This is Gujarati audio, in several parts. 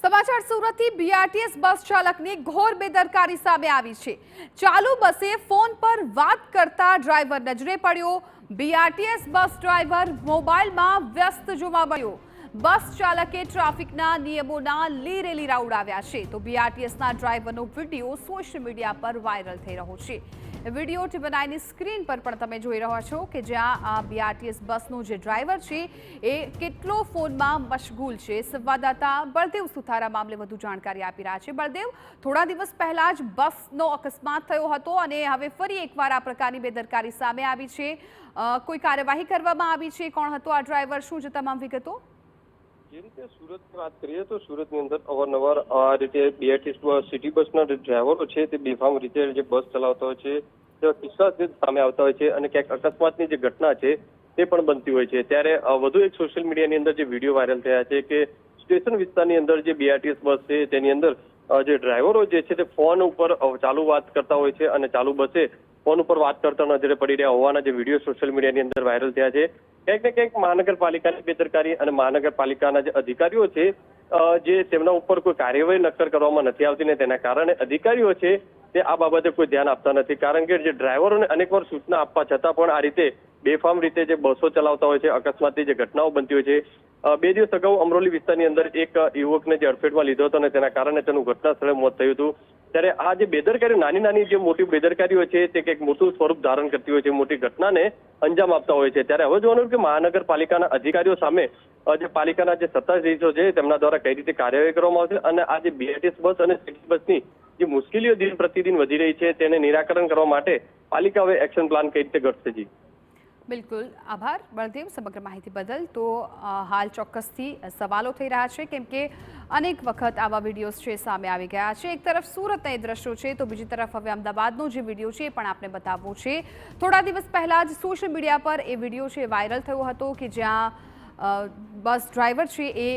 સમાચાર સુરતથી બીઆરટીએસ બસ ચાલકની ઘોર બેદરકારી સામે આવી છે। ચાલુ બસે ફોન પર વાત કરતા ડ્રાઈવર નજરે પડ્યો। બીઆરટીએસ બસ ડ્રાઈવર મોબાઈલમાં વ્યસ્ત જોવા મળ્યો। બસ ચાલકે ટ્રાફિકના નિયમોના લીરે લીરા ઉડાવ્યા છે તો બીઆરટીએસના ડ્રાઈવરનો વિડીયો સોશિયલ મીડિયા પર વાયરલ થઈ રહ્યો છે। વિડીયો ટીવીની સ્ક્રીન પર પણ તમે જોઈ રહ્યા છો કે જ્યાં આ બીઆરટીએસ બસનો જે ડ્રાઈવર છે એ કેટલો ફોનમાં મશગુલ છે। સંવાદદાતા બળદેવ સુથારા મામલે વધુ જાણકારી આપી રહ્યા છે। બળદેવ, થોડા દિવસ પહેલા જ બસનો અકસ્માત થયો હતો અને હવે ફરી એકવાર આ પ્રકારની બેદરકારી સામે આવી છે। કોઈ કાર્યવાહી કરવામાં આવી છે? કોણ હતો આ ડ્રાઈવર? શું છે તમામ વિગતો? જે રીતે સુરતની વાત કરીએ તો સુરતની અંદર અવારનવાર આ રીતે બીઆરટીએસ સિટી બસના જે ડ્રાઈવરો છે તે બેફામ રીતે જે બસ ચલાવતા હોય છે તેવા કિસ્સા સામે આવતા હોય છે અને ક્યાંક અકસ્માતની જે ઘટના છે તે પણ બનતી હોય છે। ત્યારે વધુ એક સોશિયલ મીડિયાની અંદર જે વિડીયો વાયરલ થયા છે કે સ્ટેશન વિસ્તારની અંદર જે બીઆરટીએસ બસ છે તેની અંદર જે ડ્રાઈવરો જે છે તે ફોન ઉપર ચાલુ વાત કરતા હોય છે અને ચાલુ બસે ફોન ઉપર વાત કરતા નજરે પડી રહ્યા હોવાના જે વિડીયો સોશિયલ મીડિયાની અંદર વાયરલ થયા છે। ક્યાંક ને ક્યાંક મહાનગરપાલિકાની બેદરકારી અને મહાનગરપાલિકાના જે અધિકારીઓ છે જે તેમના ઉપર કોઈ કાર્યવાહી નક્કર કરવામાં નથી આવતી ને તેના કારણે અધિકારીઓ છે તે આ બાબતે કોઈ ધ્યાન આપતા નથી। કારણ કે જે ડ્રાઈવરોને અનેકવાર સૂચના આપવા છતાં પણ આ રીતે બેફામ રીતે જે બસો ચલાવતા હોય છે, અકસ્માતની જે ઘટનાઓ બનતી હોય છે। 2 દિવસ અગાઉ અમરોલી વિસ્તારની અંદર એક યુવકને જે અડફેટમાં લીધો હતો અને તેના કારણે તેનું ઘટના સ્થળે મોત થયું હતું। ત્યારે આ જે બેદરકારી નાની જે મોટી બેદરકારીઓ છે તે કંઈક મોટું સ્વરૂપ ધારણ કરતી હોય છે, મોટી ઘટનાને અંજામ આપતા હોય છે। ત્યારે હવે જોવાનું કે મહાનગરપાલિકાના અધિકારીઓ સામે જે પાલિકાના જે સત્તાધીશો છે તેમના દ્વારા કઈ રીતે કાર્યવાહી કરવામાં આવશે અને આ જે બીઆરટીએસ બસ અને સિટી બસની જે મુશ્કેલીઓ દિન પ્રતિદિન વધી રહી છે તેને નિરાકરણ કરવા માટે પાલિકા હવે એક્શન પ્લાન કઈ રીતે ઘડશે? જી બિલકુલ, આભાર બળદેવ સમગ્ર માહિતી બદલ। તો હાલ ચોક્કસથી સવાલો થઈ રહ્યા છે કેમ કે અનેક વખત આવા વિડીયોઝ છે સામે આવી ગયા છે। એક તરફ સુરતના એ દ્રશ્યો છે તો બીજી તરફ હવે અમદાવાદનો જે વિડીયો છે એ પણ આપણે બતાવવો છે। થોડા દિવસ પહેલા જ સોશિયલ મીડિયા પર એ વિડીયો છે વાયરલ થયો હતો કે જ્યાં બસ ડ્રાઈવર છે એ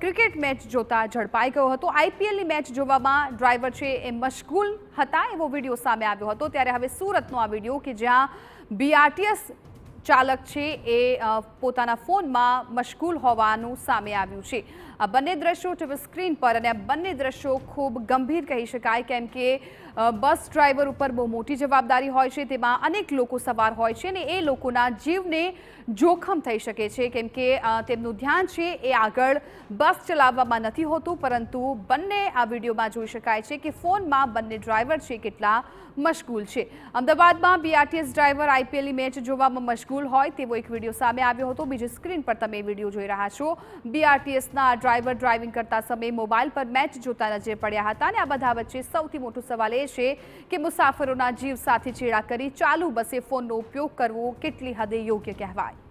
ક્રિકેટ મેચ જોતા ઝડપાઈ ગયો હતો। આઈપીએલની મેચ જોવામાં ડ્રાઈવર છે એ મશગુલ હતા એવો વિડીયો સામે આવ્યો હતો। ત્યારે હવે સુરતનો આ વિડીયો કે જ્યાં બીઆરટીએસ ચાલક છે એ પોતાના ફોનમાં મશગુલ હોવાનું સામે આવ્યું છે। આ બંને દ્રશ્યો ટીવી સ્ક્રીન પર અને આ બંને દ્રશ્યો ખૂબ ગંભીર કહી શકાય કેમ કે બસ ડ્રાઈવર ઉપર બહુ મોટી જવાબદારી હોય છે, તેમાં અનેક લોકો સવાર હોય છે અને એ લોકોના જીવને જોખમ થઈ શકે છે કેમ કે તેમનું ધ્યાન છે એ આગળ બસ ચલાવવામાં નથી હોતું પરંતુ બંને આ વિડીયોમાં જોઈ શકાય છે કે ફોનમાં બંને ડ્રાઈવર છે કેટલા મશગુલ છે। અમદાવાદમાં બીઆરટીએસ ડ્રાઈવર આઈપીએલની મેચ જોવામાં મશગુલ હોય તેવો એક વિડીયો સામે આવ્યો હતો। બીજી સ્ક્રીન પર તમે વિડીયો જોઈ રહ્યા છો। બીઆરટીએસના ડ્રાઈવર ડ્રાઇવિંગ કરતા સમયે મોબાઈલ પર મેચ જોતા નજરે પડ્યા હતા અને આ બધા વચ્ચે સૌથી મોટો સવાલ એ છે કે મુસાફરોના જીવ સાથે ચેડા કરી ચાલુ બસે ફોનનો ઉપયોગ કરવો કેટલી હદે યોગ્ય કહેવાય?